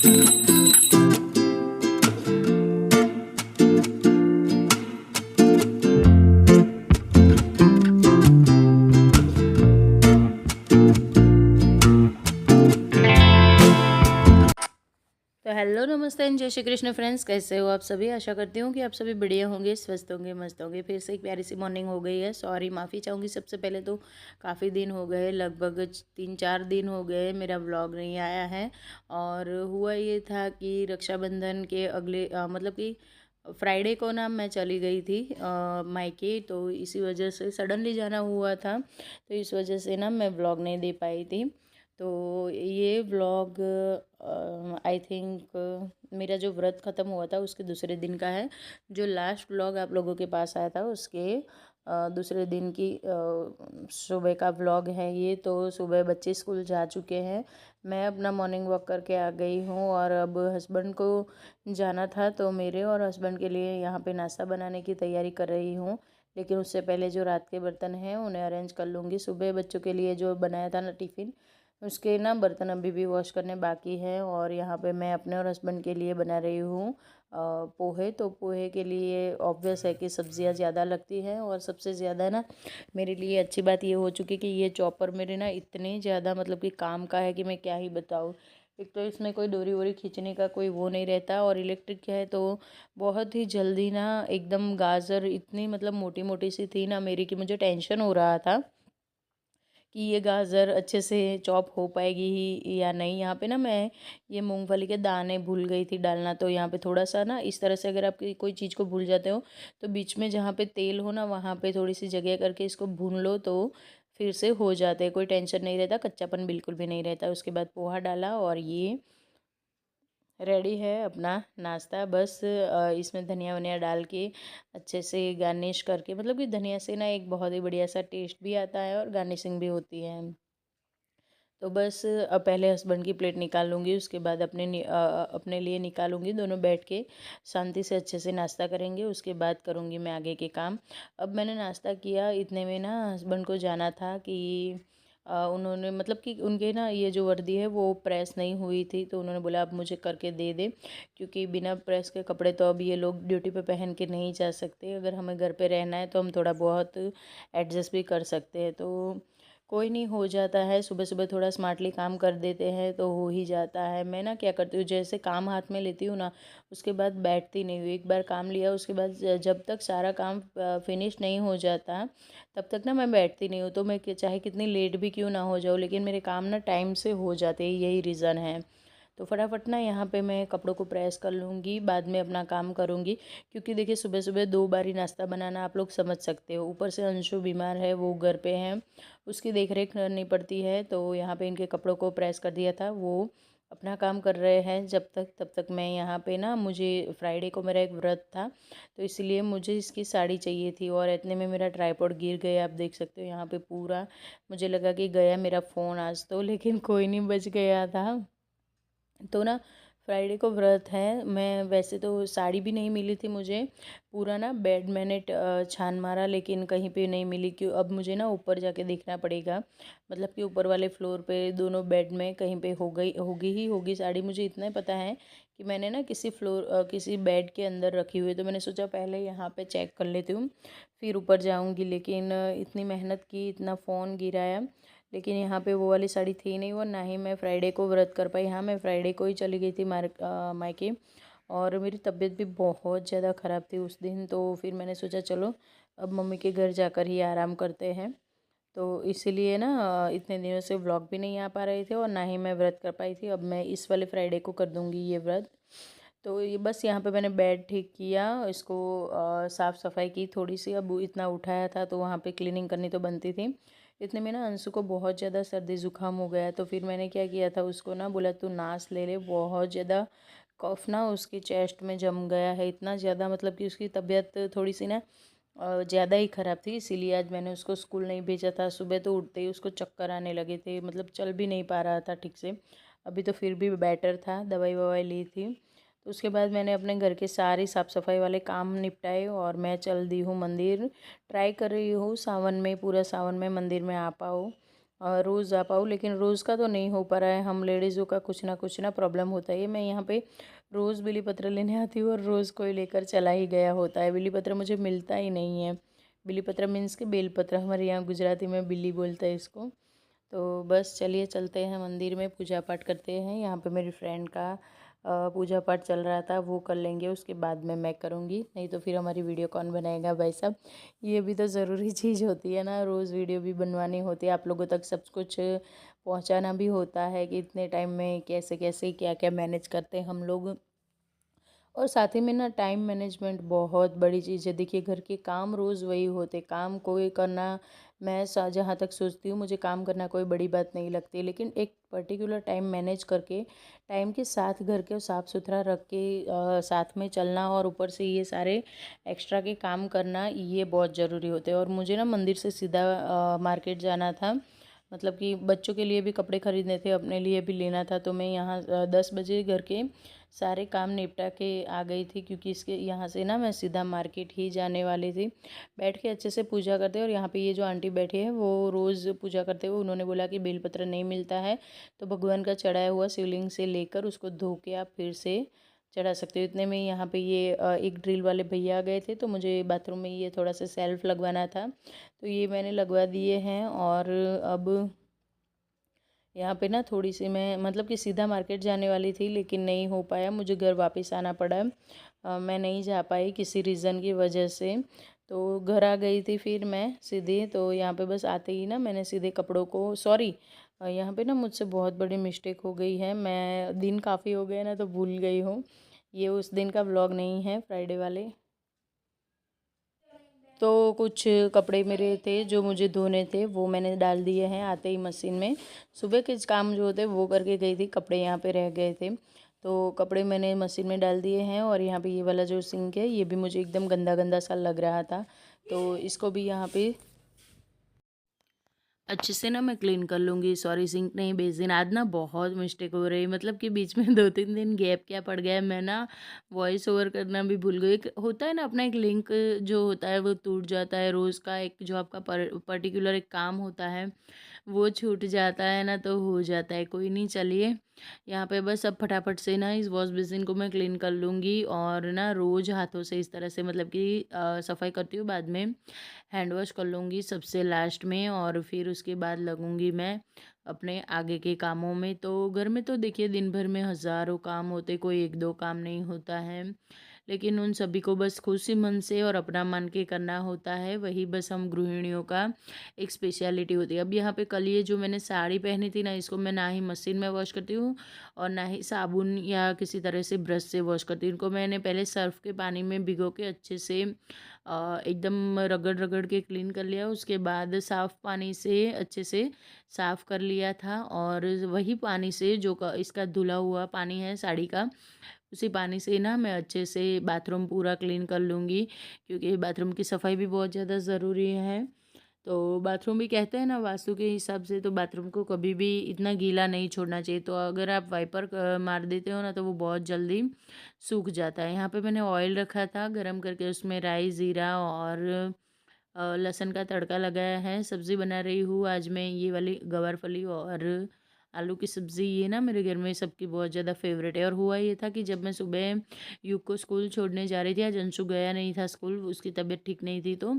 तो हेलो नमस्ते एंड जय श्री कृष्ण फ्रेंड्स, कैसे हो आप सभी। आशा करती हूँ कि आप सभी बढ़िया होंगे, स्वस्थ होंगे, मस्त होंगे। फिर से एक प्यारी सी मॉर्निंग हो गई है। सॉरी, माफ़ी चाहूँगी सबसे पहले तो। काफ़ी दिन हो गए, लगभग 3-4 दिन हो गए मेरा व्लॉग नहीं आया है। और हुआ ये था कि रक्षाबंधन के अगले मतलब कि फ्राइडे को ना मैं चली गई थी मायके, तो इसी वजह से सडनली जाना हुआ था, तो इस वजह से ना मैं व्लॉग नहीं दे पाई थी। तो ये व्लॉग आई थिंक मेरा जो व्रत ख़त्म हुआ था उसके दूसरे दिन का है। जो लास्ट व्लॉग आप लोगों के पास आया था उसके दूसरे दिन की सुबह का व्लॉग है ये। तो सुबह बच्चे स्कूल जा चुके हैं, मैं अपना मॉर्निंग वॉक करके आ गई हूँ और अब हस्बैंड को जाना था, तो मेरे और हस्बैंड के लिए यहाँ पे नाश्ता बनाने की तैयारी कर रही हूँ। लेकिन उससे पहले जो रात के बर्तन हैं उन्हें अरेंज कर लूँगी। सुबह बच्चों के लिए जो बनाया था ना टिफ़िन, उसके ना बर्तन अभी भी वॉश करने बाकी हैं। और यहाँ पे मैं अपने और हस्बैंड के लिए बना रही हूँ पोहे। तो पोहे के लिए ऑब्वियस है कि सब्जियाँ ज़्यादा लगती हैं, और सबसे ज़्यादा ना मेरे लिए अच्छी बात ये हो चुकी कि ये चॉपर मेरे ना इतने ज़्यादा मतलब कि काम का है कि मैं क्या ही बताऊँ। एक तो इसमें कोई डोरी वोरी खींचने का कोई वो नहीं रहता, और इलेक्ट्रिक है तो बहुत ही जल्दी ना एकदम गाजर इतनी मतलब मोटी मोटी सी थी ना मेरी, कि मुझे टेंशन हो रहा था कि ये गाजर अच्छे से चॉप हो पाएगी ही या नहीं। यहाँ पे ना मैं ये मूंगफली के दाने भूल गई थी डालना, तो यहाँ पे थोड़ा सा ना इस तरह से अगर आप कोई चीज़ को भूल जाते हो तो बीच में जहाँ पे तेल हो ना वहाँ पे थोड़ी सी जगह करके इसको भून लो, तो फिर से हो जाते हैं, कोई टेंशन नहीं रहता, कच्चापन बिल्कुल भी नहीं रहता। उसके बाद पोहा डाला और ये रेडी है अपना नाश्ता। बस इसमें धनिया वनिया डाल के अच्छे से गार्निश करके, मतलब कि धनिया से ना एक बहुत ही बढ़िया सा टेस्ट भी आता है और गार्निशिंग भी होती है। तो बस अब पहले हस्बैंड की प्लेट निकाल लूँगी, उसके बाद अपने लिए निकालूंगी। दोनों बैठ के शांति से अच्छे से नाश्ता करेंगे, उसके बाद करूँगी मैं आगे के काम। अब मैंने नाश्ता किया, इतने में ना हस्बैंड को जाना था कि उन्होंने मतलब कि उनके ना ये जो वर्दी है वो प्रेस नहीं हुई थी, तो उन्होंने बोला आप मुझे करके दे दे, क्योंकि बिना प्रेस के कपड़े तो अब ये लोग ड्यूटी पे पहन के नहीं जा सकते। अगर हमें घर पे रहना है तो हम थोड़ा बहुत एडजस्ट भी कर सकते हैं, तो कोई नहीं, हो जाता है। सुबह सुबह थोड़ा स्मार्टली काम कर देते हैं तो हो ही जाता है। मैं ना क्या करती हूँ, जैसे काम हाथ में लेती हूँ ना उसके बाद बैठती नहीं हूँ। एक बार काम लिया उसके बाद जब तक सारा काम फिनिश नहीं हो जाता तब तक ना मैं बैठती नहीं हूँ। तो मैं चाहे कितनी लेट भी क्यों ना हो जाऊँ, लेकिन मेरे काम ना टाइम से हो जाते हैं, यही रीज़न है। तो फटाफट ना यहाँ पे मैं कपड़ों को प्रेस कर लूँगी, बाद में अपना काम करूँगी। क्योंकि देखिए सुबह सुबह 2 बारी नाश्ता बनाना आप लोग समझ सकते हो, ऊपर से अंशु बीमार है, वो घर पे है, उसकी देख रेख करनी पड़ती है। तो यहाँ पे इनके कपड़ों को प्रेस कर दिया था, वो अपना काम कर रहे हैं जब तक, तब तक मैं यहाँ पे ना, मुझे फ्राइडे को मेरा एक व्रत था तो इसलिए मुझे इसकी साड़ी चाहिए थी। और इतने में मेरा ट्राइपॉड गिर गया, आप देख सकते हो यहाँ पे पूरा। मुझे लगा कि गया मेरा फ़ोन आज तो, लेकिन कोई नहीं, बच गया था। तो ना फ्राइडे को व्रत है। मैं वैसे तो साड़ी भी नहीं मिली थी मुझे, पूरा ना बेड मैंने छान मारा लेकिन कहीं पे नहीं मिली। क्यों, अब मुझे ना ऊपर जाके देखना पड़ेगा, मतलब कि ऊपर वाले फ्लोर पे दोनों बेड में कहीं पे होगी साड़ी। मुझे इतना ही पता है कि मैंने ना किसी बेड के अंदर रखी हुई है, तो मैंने सोचा पहले यहाँ पे चेक कर लेती हूँ फिर ऊपर जाऊँगी। लेकिन इतनी मेहनत की, इतना फ़ोन गिराया, लेकिन यहाँ पे वो वाली साड़ी थी नहीं, और ना ही मैं फ्राइडे को व्रत कर पाई। हाँ, मैं फ्राइडे को ही चली गई थी मायके, और मेरी तबीयत भी बहुत ज़्यादा ख़राब थी उस दिन। तो फिर मैंने सोचा चलो अब मम्मी के घर जाकर ही आराम करते हैं। तो इसीलिए ना इतने दिनों से व्लॉग भी नहीं आ पा रहे थे, और ना ही मैं व्रत कर पाई थी। अब मैं इस वाले फ्राइडे को कर दूँगी ये व्रत। तो ये बस यहाँ पे मैंने बेड ठीक किया, इसको साफ़ सफाई की थोड़ी सी। अब इतना उठाया था तो वहाँ पे क्लीनिंग करनी तो बनती थी। इतने में ना अंशु को बहुत ज़्यादा सर्दी ज़ुकाम हो गया, तो फिर मैंने क्या किया था, उसको ना बोला तू नाश ले ले। बहुत ज़्यादा कफ ना उसकी चेस्ट में जम गया है, इतना ज़्यादा मतलब कि उसकी तबीयत थोड़ी सी ना ज़्यादा ही ख़राब थी। इसीलिए आज मैंने उसको स्कूल नहीं भेजा था। सुबह तो उठते ही उसको चक्कर आने लगे थे, मतलब चल भी नहीं पा रहा था ठीक से। अभी तो फिर भी बेटर था, दवाई ववाई ली थी। तो उसके बाद मैंने अपने घर के सारी साफ़ सफाई वाले काम निपटाए और मैं चल दी हूँ मंदिर। ट्राई कर रही हूँ सावन में, पूरा सावन में मंदिर में आ पाऊँ। रोज़ आ पाऊँ, लेकिन रोज़ का तो नहीं हो पा रहा है। हम लेडीज़ों का कुछ ना प्रॉब्लम होता ही है। मैं यहाँ पे रोज़ बिली पत्र लेने आती हूँ और रोज़ कोई लेकर चला ही गया होता है। बिली पत्र मुझे मिलता ही नहीं है। बिली पत्र मीन्स के बेल पत्र, हमारे यहाँ गुजराती में बिल्ली बोलते हैं इसको। तो बस चलिए चलते हैं मंदिर में, पूजा पाठ करते हैं। यहाँ पे मेरी फ्रेंड का पूजा पाठ चल रहा था, वो कर लेंगे, उसके बाद में मैं करूँगी। नहीं तो फिर हमारी वीडियो कौन बनाएगा भाई साहब। ये भी तो ज़रूरी चीज़ होती है ना, रोज़ वीडियो भी बनवानी होती है, आप लोगों तक सब कुछ पहुँचाना भी होता है कि इतने टाइम में कैसे कैसे क्या क्या मैनेज करते हैं हम लोग। और साथ ही में ना टाइम मैनेजमेंट बहुत बड़ी चीज़ है। देखिए घर के काम रोज़ वही होते, काम कोई करना, मैं जहाँ तक सोचती हूँ मुझे काम करना कोई बड़ी बात नहीं लगती, लेकिन एक पर्टिकुलर टाइम मैनेज करके टाइम के साथ घर के साफ़ सुथरा रख के साथ में चलना, और ऊपर से ये सारे एक्स्ट्रा के काम करना, ये बहुत ज़रूरी होते हैं। और मुझे ना मंदिर से सीधा मार्केट जाना था, मतलब कि बच्चों के लिए भी कपड़े ख़रीदने थे, अपने लिए भी लेना था। तो मैं यहाँ 10 बजे घर के सारे काम निपटा के आ गई थी, क्योंकि इसके यहाँ से ना मैं सीधा मार्केट ही जाने वाली थी। बैठ के अच्छे से पूजा करते, और यहाँ पे ये जो आंटी बैठी है वो रोज़ पूजा करते हुए उन्होंने बोला कि बेलपत्र नहीं मिलता है, तो भगवान का चढ़ाया हुआ शिवलिंग से लेकर उसको धो के आप फिर से चढ़ा सकते हो। इतने में यहाँ पे ये एक ड्रिल वाले भैया आ गए थे, तो मुझे बाथरूम में ये थोड़ा सा सेल्फ लगवाना था, तो ये मैंने लगवा दिए हैं। और अब यहाँ पे ना थोड़ी सी मैं मतलब कि सीधा मार्केट जाने वाली थी, लेकिन नहीं हो पाया, मुझे घर वापस आना पड़ा। मैं नहीं जा पाई किसी रीज़न की वजह से, तो घर आ गई थी फिर मैं सीधे। तो यहाँ पे बस आते ही ना मैंने सीधे कपड़ों को, सॉरी, यहाँ पे ना मुझसे बहुत बड़ी मिस्टेक हो गई है। मैं दिन काफ़ी हो गए ना, तो भूल गई हूँ। ये उस दिन का व्लॉग नहीं है, फ्राइडे वाले। तो कुछ कपड़े मेरे थे जो मुझे धोने थे, वो मैंने डाल दिए हैं आते ही मशीन में। सुबह के काम जो होते वो करके गई थी, कपड़े यहाँ पे रह गए थे, तो कपड़े मैंने मशीन में डाल दिए हैं। और यहाँ पे ये वाला जो सिंक है, ये भी मुझे एकदम गंदा गंदा सा लग रहा था, तो इसको भी यहाँ पे अच्छे से ना मैं क्लीन कर लूँगी। सॉरी, सिंक नहीं, बेसिन। आज ना बहुत मिस्टेक हो रही है, मतलब कि बीच में 2-3 दिन गैप क्या पड़ गया है, मैं ना वॉइस ओवर करना भी भूल गई। एक होता है ना अपना एक लिंक जो होता है वो टूट जाता है, रोज़ का एक जो आपका पर्टिकुलर एक काम होता है वो छूट जाता है ना, तो हो जाता है। कोई नहीं, चलिए यहाँ पे बस अब फटाफट से ना इस वॉश बेसिन को मैं क्लीन कर लूँगी, और ना रोज़ हाथों से इस तरह से मतलब कि सफाई करती हूँ, बाद में हैंड वॉश कर लूँगी सबसे लास्ट में, और फिर उसके बाद लगूँगी मैं अपने आगे के कामों में। तो घर में तो देखिए दिन भर में हज़ारों काम होते, कोई एक दो काम नहीं होता है, लेकिन उन सभी को बस खुशी मन से और अपना मान के करना होता है, वही बस हम गृहिणियों का एक स्पेशलिटी होती है। अब यहाँ पे कल ये जो मैंने साड़ी पहनी थी ना, इसको मैं ना ही मशीन में वॉश करती हूँ और ना ही साबुन या किसी तरह से ब्रश से वॉश करती हूँ। इनको मैंने पहले सर्फ के पानी में भिगो के अच्छे से एकदम रगड़ रगड़ के क्लीन कर लिया, उसके बाद साफ़ पानी से अच्छे से साफ़ कर लिया था, और वही पानी से जो इसका धुला हुआ पानी है साड़ी का, उसी पानी से ना मैं अच्छे से बाथरूम पूरा क्लीन कर लूँगी, क्योंकि बाथरूम की सफाई भी बहुत ज़्यादा ज़रूरी है। तो बाथरूम भी कहते हैं ना वास्तु के हिसाब से, तो बाथरूम को कभी भी इतना गीला नहीं छोड़ना चाहिए। तो अगर आप वाइपर मार देते हो ना, तो वो बहुत जल्दी सूख जाता है। यहाँ पे मैंने ऑयल रखा था गरम करके, उसमें राई ज़ीरा और लहसुन का तड़का लगाया है। सब्ज़ी बना रही हूँ आज मैं, ये वाली गवारफली और आलू की सब्ज़ी। ये ना मेरे घर में सबकी बहुत ज़्यादा फेवरेट है। और हुआ ये था कि जब मैं सुबह युग को स्कूल छोड़ने जा रही थी, आज अंशु गया नहीं था स्कूल, उसकी तबीयत ठीक नहीं थी, तो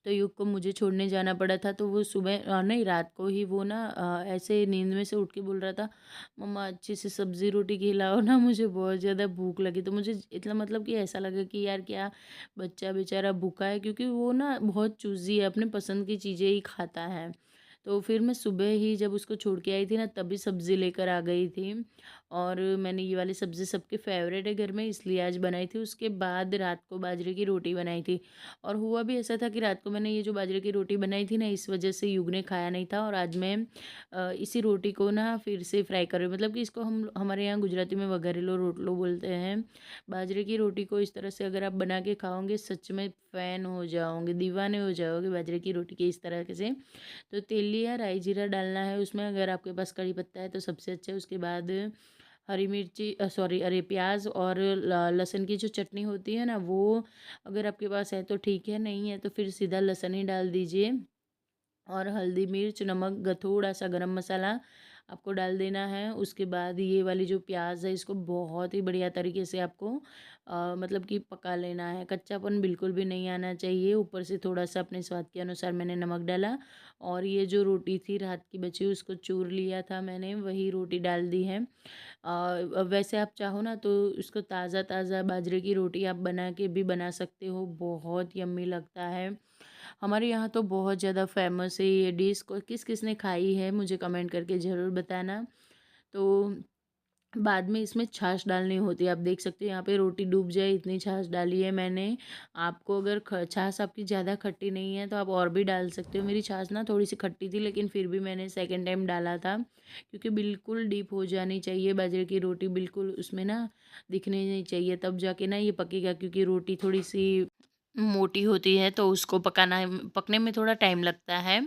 युग को मुझे छोड़ने जाना पड़ा था। तो वो सुबह नहीं, रात को ही वो ना ऐसे नींद में से उठ के बोल रहा था, मम्मा अच्छी सी सब्ज़ी रोटी खिलाओ ना, मुझे बहुत ज़्यादा भूख लगी। तो मुझे इतना मतलब कि ऐसा लगा कि यार क्या बच्चा बेचारा भूखा है, क्योंकि वो ना बहुत चूज़ी है, अपने पसंद की चीज़ें ही खाता है। तो फिर मैं सुबह ही जब उसको छोड़ के आई थी ना, तभी सब्ज़ी लेकर आ गई थी, और मैंने ये वाली सब्ज़ी सबके फेवरेट है घर में, इसलिए आज बनाई थी। उसके बाद रात को बाजरे की रोटी बनाई थी, और हुआ भी ऐसा था कि रात को मैंने ये जो बाजरे की रोटी बनाई थी ना, इस वजह से युग ने खाया नहीं था, और आज मैं इसी रोटी को ना फिर से फ्राई कर रही हूँ। मतलब कि इसको हम हमारे यहाँ गुजराती में वघारेलो रोटलो बोलते हैं। बाजरे की रोटी को इस तरह से अगर आप बना के खाओगे, सच में फ़ैन हो जाओगे, दीवाने हो जाओगे बाजरे की रोटी के इस तरह से। तो तेल लिया, राई जीरा डालना है उसमें, अगर आपके पास कड़ी पत्ता है तो सबसे अच्छा है। उसके बाद हरी मिर्ची, सॉरी, अरे प्याज और लहसुन की जो चटनी होती है ना, वो अगर आपके पास है तो ठीक है, नहीं है तो फिर सीधा लहसुन ही डाल दीजिए। और हल्दी मिर्च नमक थोड़ा सा गरम मसाला आपको डाल देना है। उसके बाद ये वाली जो प्याज है इसको बहुत ही बढ़िया तरीके से आपको मतलब कि पका लेना है। कच्चापन बिल्कुल भी नहीं आना चाहिए। ऊपर से थोड़ा सा अपने स्वाद के अनुसार मैंने नमक डाला और ये जो रोटी थी रात की बची उसको चूर लिया था मैंने, वही रोटी डाल दी है। वैसे आप चाहो ना तो इसको ताज़ा ताज़ा बाजरे की रोटी आप बना के भी बना सकते हो, बहुत यम्मी लगता है। हमारे यहाँ तो बहुत ज़्यादा फेमस है ये डिश। को किस किस ने खाई है मुझे कमेंट करके ज़रूर बताना। तो बाद में इसमें छाछ डालनी होती है। आप देख सकते हो यहाँ पे रोटी डूब जाए इतनी छाछ डाली है मैंने। आपको अगर छाछ आपकी ज़्यादा खट्टी नहीं है तो आप और भी डाल सकते हो। मेरी छाछ ना थोड़ी सी खट्टी थी लेकिन फिर भी मैंने सेकंड टाइम डाला था, क्योंकि बिल्कुल डीप हो जानी चाहिए बाजरे की रोटी, बिल्कुल उसमें ना दिखने नहीं चाहिए, तब जाके ना ये पकेगा। क्योंकि रोटी थोड़ी सी मोटी होती है तो उसको पकने में थोड़ा टाइम लगता है।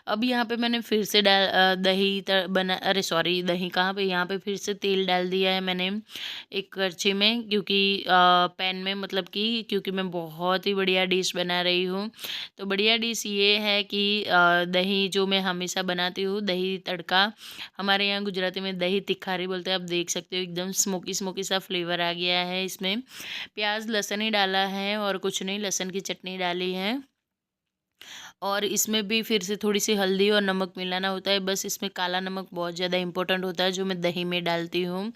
अब यहाँ पे मैंने फिर से दही बना, अरे सॉरी दही कहाँ पे, यहाँ पे फिर से तेल डाल दिया है मैंने एक करछी में, क्योंकि पैन में, मतलब कि क्योंकि मैं बहुत ही बढ़िया डिश बना रही हूँ। तो बढ़िया डिश ये है कि दही जो मैं हमेशा बनाती हूँ, दही तड़का, हमारे यहाँ गुजराती में दही तिखारी बोलते हैं। आप देख सकते हो एकदम स्मोकी स्मोकी सा फ्लेवर आ गया है इसमें। प्याज लहसुन ही डाला है और कुछ नहीं, लहसुन की चटनी डाली है। और इसमें भी फिर से थोड़ी सी हल्दी और नमक मिलाना होता है। बस इसमें काला नमक बहुत ज़्यादा इम्पोर्टेंट होता है जो मैं दही में डालती हूँ।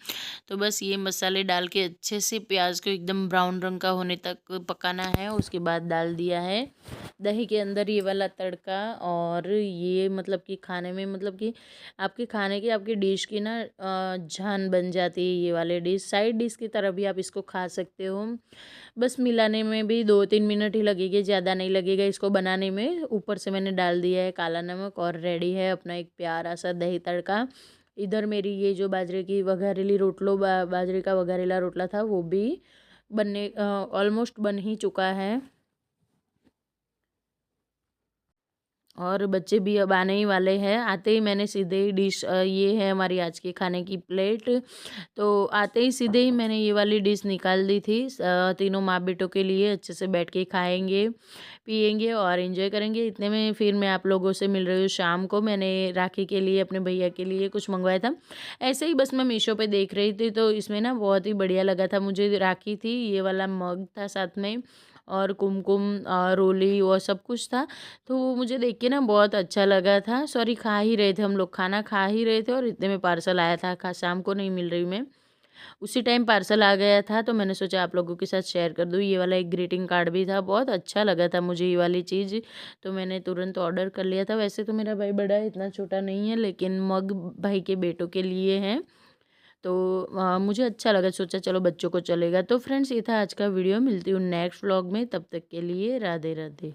तो बस ये मसाले डाल के अच्छे से प्याज को एकदम ब्राउन रंग का होने तक पकाना है। उसके बाद डाल दिया है दही के अंदर ये वाला तड़का। और ये मतलब कि खाने में, मतलब कि आपके खाने की, आपकी डिश की ना जान बन जाती है ये वाले डिश। साइड डिश की तरह भी आप इसको खा सकते हो। बस मिलाने में भी 2-3 मिनट ही लगेंगे, ज़्यादा नहीं लगेगा इसको बनाने में। ऊपर से मैंने डाल दिया है काला नमक और रेडी है अपना एक प्यारा सा दही तड़का। इधर मेरी ये जो बाजरे की वघारेली बाजरे का वघारेला रोटला था वो भी बनने ऑलमोस्ट बन ही चुका है। और बच्चे भी अब आने ही वाले हैं। आते ही मैंने सीधे ही डिश, ये है हमारी आज के खाने की प्लेट। तो आते ही सीधे ही मैंने ये वाली डिश निकाल दी थी। तीनों माँ बेटों के लिए अच्छे से बैठ के खाएंगे पिएंगे और एंजॉय करेंगे। इतने में फिर मैं आप लोगों से मिल रही हूँ शाम को। मैंने राखी के लिए अपने भैया के लिए कुछ मंगवाया था, ऐसे ही बस मैं मीशो पे देख रही थी तो इसमें ना बहुत ही बढ़िया लगा था मुझे। राखी थी, ये वाला मग था साथ में, और कुमकुम रोली और सब कुछ था। तो वो मुझे देख के ना बहुत अच्छा लगा था। सॉरी, खा ही रहे थे हम लोग, खाना खा ही रहे थे और इतने में पार्सल आया था। शाम को नहीं मिल रही मैं, उसी टाइम पार्सल आ गया था तो मैंने सोचा आप लोगों के साथ शेयर कर दूँ। ये वाला एक ग्रीटिंग कार्ड भी था, बहुत अच्छा लगा था मुझे ये वाली चीज़, तो मैंने तुरंत ऑर्डर कर लिया था। वैसे तो मेरा भाई बड़ा है, इतना छोटा नहीं है, लेकिन मग भाई के बेटों के लिए हैं। तो मुझे अच्छा लगा, सोचा चलो बच्चों को चलेगा। तो फ्रेंड्स, ये था आज का वीडियो। मिलती हूँ नेक्स्ट व्लॉग में, तब तक के लिए राधे राधे।